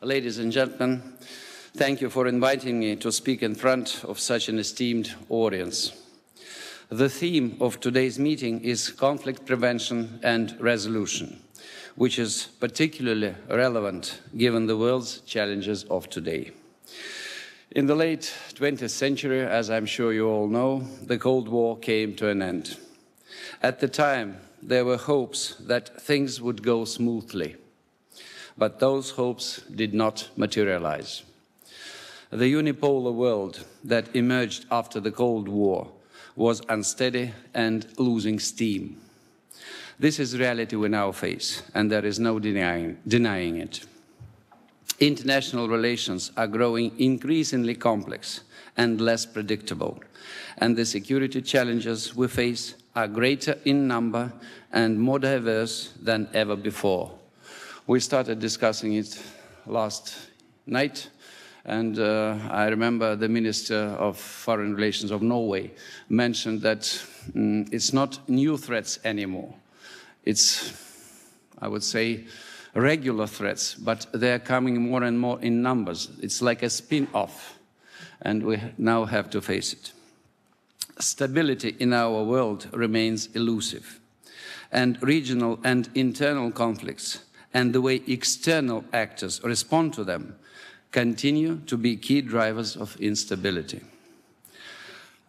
Ladies and gentlemen, thank you for inviting me to speak in front of such an esteemed audience. The theme of today's meeting is conflict prevention and resolution, which is particularly relevant given the world's challenges of today. In the late 20th century, as I'm sure you all know, the Cold War came to an end. At the time, there were hopes that things would go smoothly, but those hopes did not materialize. The unipolar world that emerged after the Cold War was unsteady and losing steam. This is reality we now face, and there is no denying it. International relations are growing increasingly complex and less predictable, and the security challenges we face are greater in number and more diverse than ever before. We started discussing it last night, and I remember the Minister of Foreign Relations of Norway mentioned that it's not new threats anymore. It's, I would say, regular threats, but they're coming more and more in numbers. It's like a spin-off, and we now have to face it. Stability in our world remains elusive, and regional and internal conflicts and the way external actors respond to them continue to be key drivers of instability.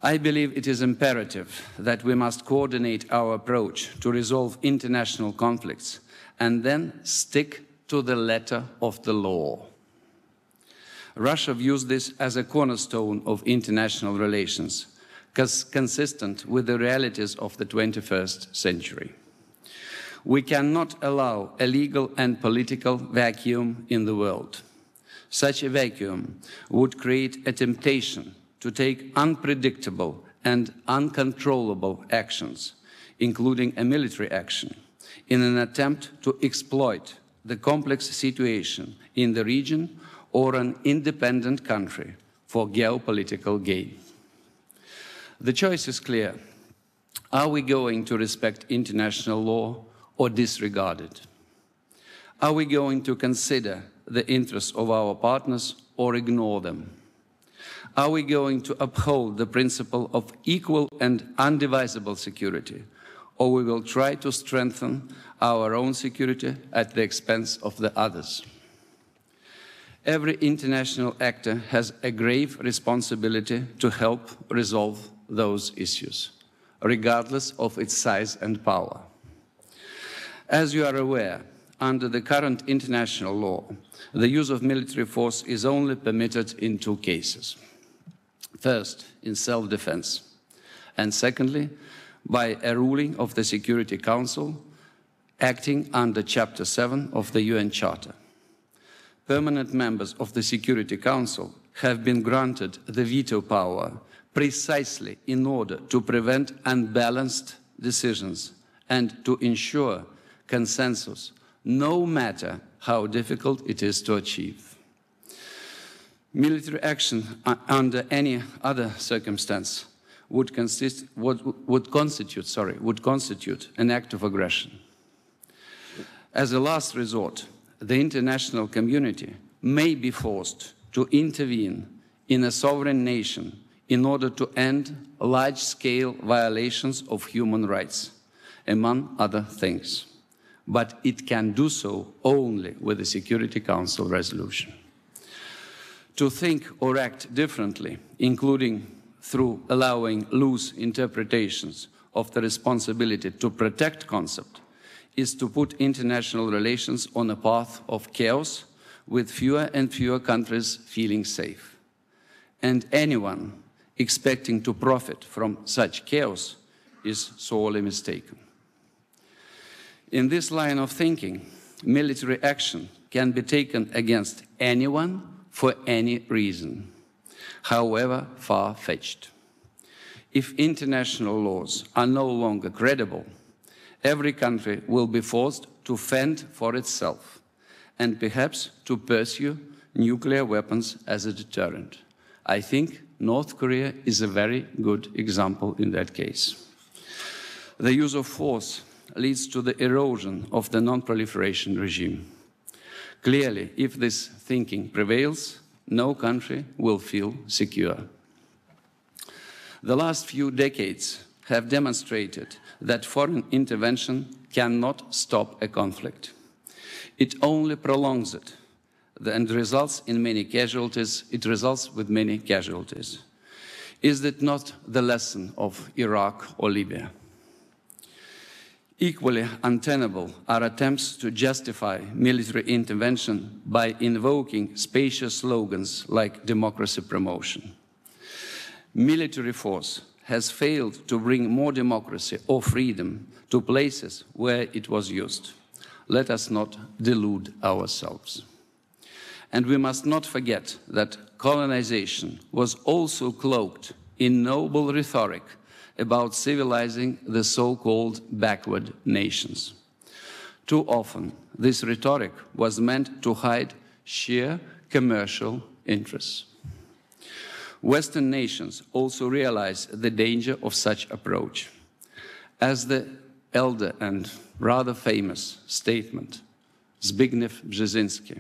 I believe it is imperative that we must coordinate our approach to resolve international conflicts and then stick to the letter of the law. Russia views this as a cornerstone of international relations, consistent with the realities of the 21st century. We cannot allow a legal and political vacuum in the world. Such a vacuum would create a temptation to take unpredictable and uncontrollable actions, including a military action, in an attempt to exploit the complex situation in the region or an independent country for geopolitical gain. The choice is clear. Are we going to respect international law or disregard it? Are we going to consider the interests of our partners or ignore them? Are we going to uphold the principle of equal and undivisible security, or we will try to strengthen our own security at the expense of the others? Every international actor has a grave responsibility to help resolve those issues, regardless of its size and power. As you are aware, under the current international law, the use of military force is only permitted in two cases. First, in self-defense, and secondly, by a ruling of the Security Council acting under Chapter 7 of the UN Charter. Permanent members of the Security Council have been granted the veto power precisely in order to prevent unbalanced decisions and to ensure consensus, no matter how difficult it is to achieve. Military action under any other circumstance would constitute an act of aggression. As a last resort, the international community may be forced to intervene in a sovereign nation in order to end large-scale violations of human rights, among other things. But it can do so only with a Security Council resolution. To think or act differently, including through allowing loose interpretations of the responsibility to protect concept, is to put international relations on a path of chaos, with fewer and fewer countries feeling safe. And anyone expecting to profit from such chaos is sorely mistaken. In this line of thinking, military action can be taken against anyone for any reason, however far-fetched. If international laws are no longer credible, every country will be forced to fend for itself and perhaps to pursue nuclear weapons as a deterrent. I think North Korea is a very good example in that case. The use of force leads to the erosion of the non-proliferation regime. Clearly, if this thinking prevails, no country will feel secure. The last few decades have demonstrated that foreign intervention cannot stop a conflict. It only prolongs it and results in many casualties. It results with many casualties. Is that not the lesson of Iraq or Libya? Equally untenable are attempts to justify military intervention by invoking spacious slogans like democracy promotion. Military force has failed to bring more democracy or freedom to places where it was used. Let us not delude ourselves. And we must not forget that colonization was also cloaked in noble rhetoric about civilizing the so-called backward nations. Too often, this rhetoric was meant to hide sheer commercial interests. Western nations also realize the danger of such approach. As the elder and rather famous statement Zbigniew Brzezinski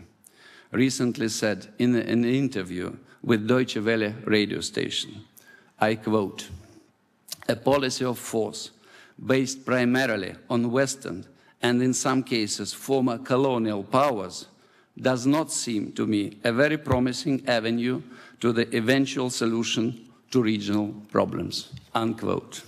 recently said in an interview with Deutsche Welle radio station, I quote, "A policy of force based primarily on Western and in some cases former colonial powers does not seem to me a very promising avenue to the eventual solution to regional problems," unquote.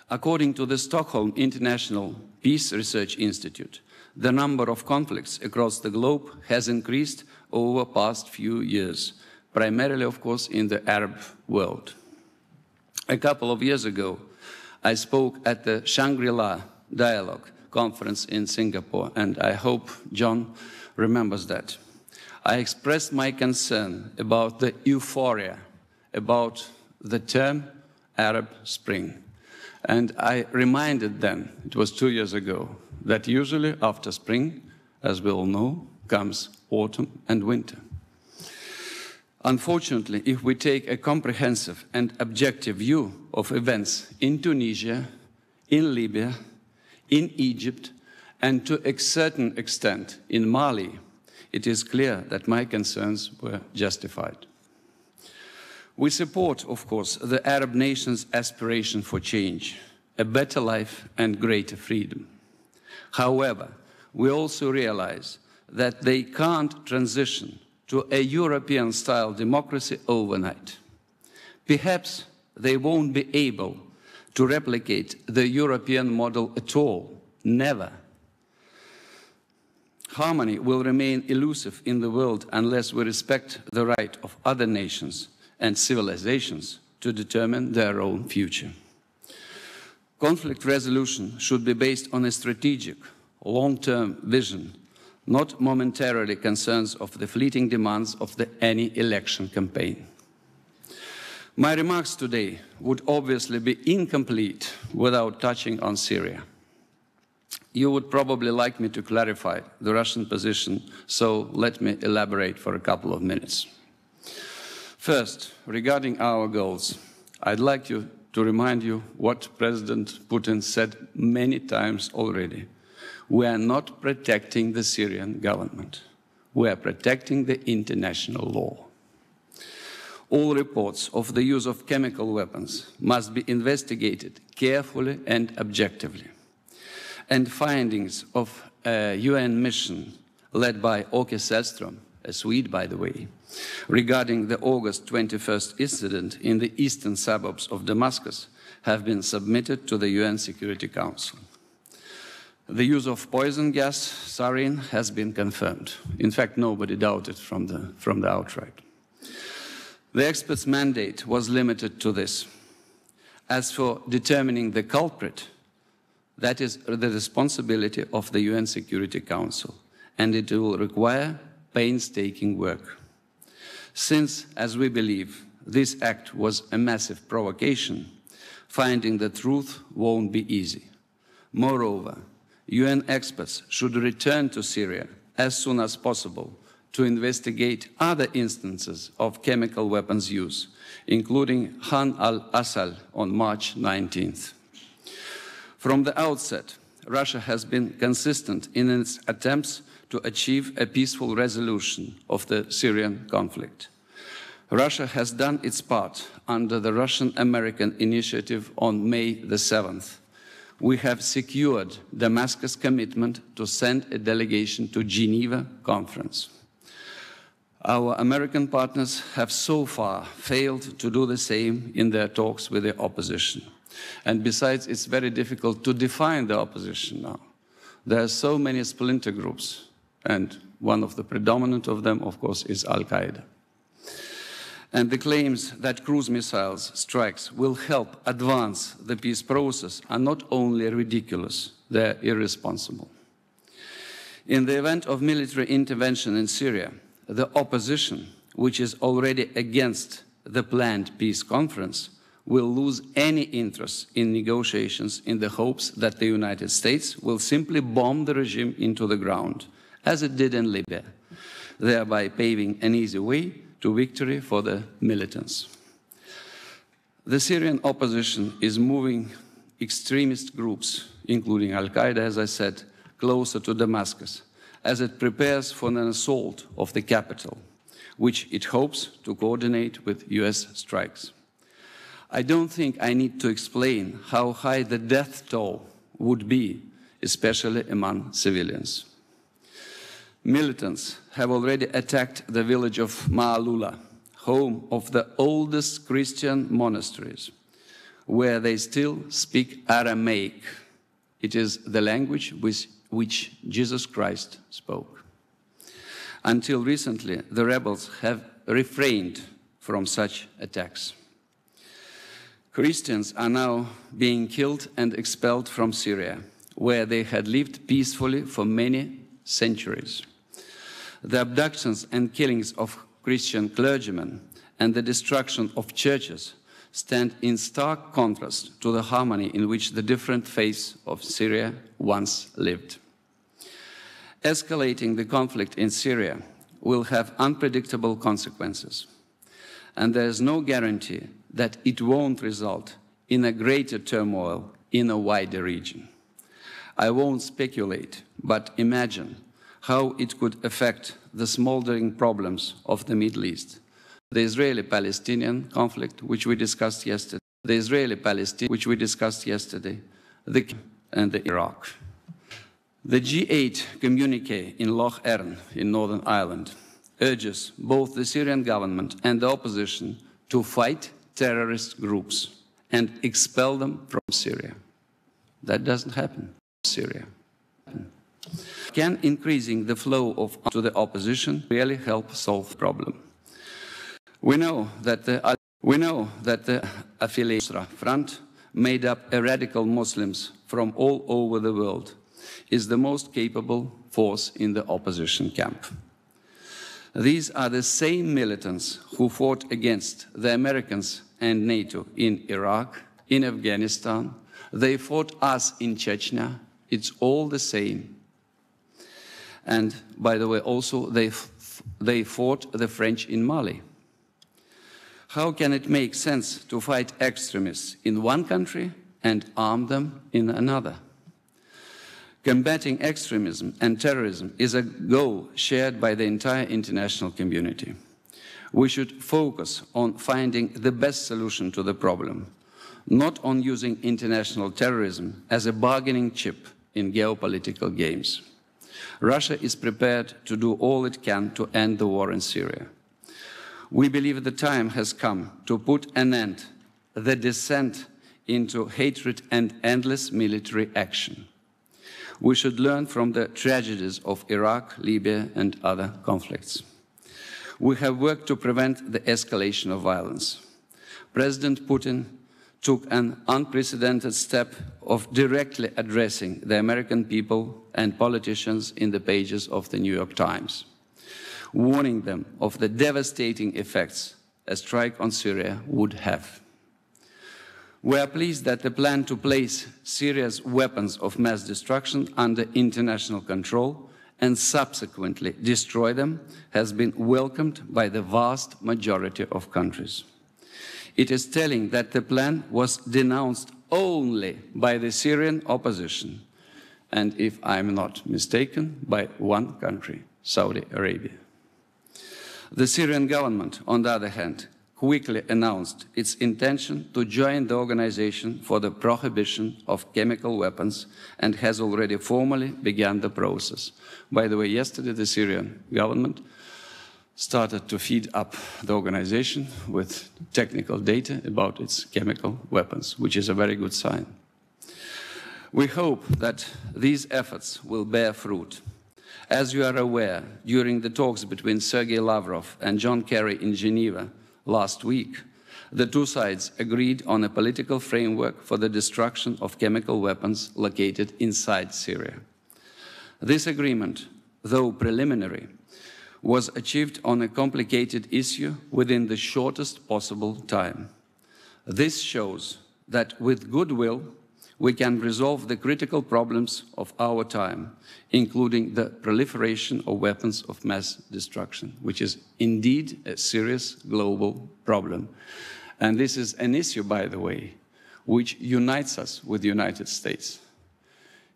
According to the Stockholm International Peace Research Institute, the number of conflicts across the globe has increased over the past few years, primarily, of course, in the Arab world. A couple of years ago, I spoke at the Shangri-La Dialogue Conference in Singapore, and I hope John remembers that. I expressed my concern about the euphoria about the term Arab Spring. And I reminded them, it was 2 years ago, that usually after spring, as we all know, comes autumn and winter. Unfortunately, if we take a comprehensive and objective view of events in Tunisia, in Libya, in Egypt, and to a certain extent in Mali, it is clear that my concerns were justified. We support, of course, the Arab nations' aspiration for change, a better life and greater freedom. However, we also realize that they can't transition to a European-style democracy overnight. Perhaps they won't be able to replicate the European model at all, never. Harmony will remain elusive in the world unless we respect the right of other nations and civilizations to determine their own future. Conflict resolution should be based on a strategic, long-term vision, not momentarily concerns of the fleeting demands of any election campaign. My remarks today would obviously be incomplete without touching on Syria. You would probably like me to clarify the Russian position, so let me elaborate for a couple of minutes. First, regarding our goals, I'd like to remind you what President Putin said many times already. We are not protecting the Syrian government. We are protecting the international law. All reports of the use of chemical weapons must be investigated carefully and objectively. And findings of a UN mission led by Åke Sällström, a Swede, by the way, regarding the August 21st incident in the eastern suburbs of Damascus have been submitted to the UN Security Council. The use of poison gas, sarin, has been confirmed. In fact, nobody doubted from the outright. The experts' mandate was limited to this. As for determining the culprit, that is the responsibility of the UN Security Council, and it will require painstaking work. Since, as we believe, this act was a massive provocation, finding the truth won't be easy. Moreover, UN experts should return to Syria as soon as possible to investigate other instances of chemical weapons use, including Khan al-Assal on March 19th. From the outset, Russia has been consistent in its attempts to achieve a peaceful resolution of the Syrian conflict. Russia has done its part under the Russian-American initiative on May the 7th. We have secured Damascus' commitment to send a delegation to Geneva Conference. Our American partners have so far failed to do the same in their talks with the opposition. And besides, it's very difficult to define the opposition now. There are so many splinter groups, and one of the predominant of them, of course, is Al-Qaeda. And the claims that cruise missiles strikes will help advance the peace process are not only ridiculous, they're irresponsible. In the event of military intervention in Syria, the opposition, which is already against the planned peace conference, will lose any interest in negotiations in the hopes that the United States will simply bomb the regime into the ground, as it did in Libya, thereby paving an easy way to victory for the militants. The Syrian opposition is moving extremist groups, including Al-Qaeda, as I said, closer to Damascus, as it prepares for an assault of the capital, which it hopes to coordinate with US strikes. I don't think I need to explain how high the death toll would be, especially among civilians. Militants have already attacked the village of Ma'alula, home of the oldest Christian monasteries, where they still speak Aramaic. It is the language which Jesus Christ spoke. Until recently, the rebels have refrained from such attacks. Christians are now being killed and expelled from Syria, where they had lived peacefully for many centuries. The abductions and killings of Christian clergymen and the destruction of churches stand in stark contrast to the harmony in which the different faiths of Syria once lived. Escalating the conflict in Syria will have unpredictable consequences, and there is no guarantee that it won't result in a greater turmoil in a wider region. I won't speculate, but imagine how it could affect the smoldering problems of the Middle East. The Israeli-Palestinian conflict, which we discussed yesterday, and the Iraq. The G8 communique in Loch Erne in Northern Ireland urges both the Syrian government and the opposition to fight terrorist groups and expel them from Syria. That doesn't happen in Syria. Can increasing the flow to the opposition really help solve the problem? We know that the affiliation front, made up of radical Muslims from all over the world, is the most capable force in the opposition camp. These are the same militants who fought against the Americans and NATO in Iraq, in Afghanistan. They fought us in Chechnya. It's all the same. And, by the way, also they fought the French in Mali. How can it make sense to fight extremists in one country and arm them in another? Combating extremism and terrorism is a goal shared by the entire international community. We should focus on finding the best solution to the problem, not on using international terrorism as a bargaining chip in geopolitical games. Russia is prepared to do all it can to end the war in Syria. We believe the time has come to put an end to the descent into hatred and endless military action. We should learn from the tragedies of Iraq, Libya, and other conflicts. We have worked to prevent the escalation of violence. President Putin took an unprecedented step of directly addressing the American people and politicians in the pages of the New York Times, warning them of the devastating effects a strike on Syria would have. We are pleased that the plan to place Syria's weapons of mass destruction under international control and subsequently destroy them has been welcomed by the vast majority of countries. It is telling that the plan was denounced only by the Syrian opposition, and if I'm not mistaken, by one country, Saudi Arabia. The Syrian government, on the other hand, quickly announced its intention to join the Organization for the Prohibition of Chemical Weapons and has already formally begun the process. By the way, yesterday the Syrian government started to feed up the organization with technical data about its chemical weapons, which is a very good sign. We hope that these efforts will bear fruit. As you are aware, during the talks between Sergei Lavrov and John Kerry in Geneva last week, the two sides agreed on a political framework for the destruction of chemical weapons located inside Syria. This agreement, though preliminary, was achieved on a complicated issue within the shortest possible time. This shows that with goodwill, we can resolve the critical problems of our time, including the proliferation of weapons of mass destruction, which is indeed a serious global problem. And this is an issue, by the way, which unites us with the United States.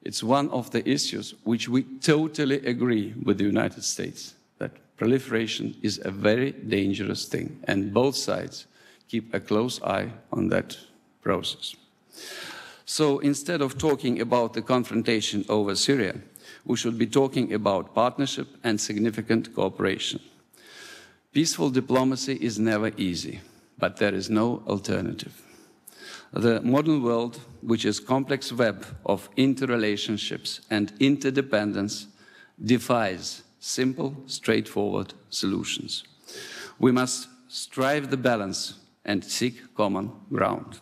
It's one of the issues which we totally agree with the United States, that proliferation is a very dangerous thing, and both sides keep a close eye on that process. So instead of talking about the confrontation over Syria, we should be talking about partnership and significant cooperation. Peaceful diplomacy is never easy, but there is no alternative. The modern world, which is a complex web of interrelationships and interdependence, defies simple, straightforward solutions. We must strive the balance and seek common ground.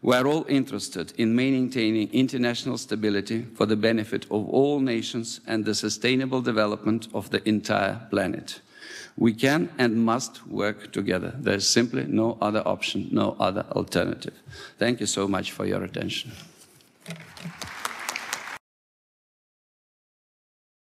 We are all interested in maintaining international stability for the benefit of all nations and the sustainable development of the entire planet. We can and must work together. There is simply no other option, no other alternative. Thank you so much for your attention.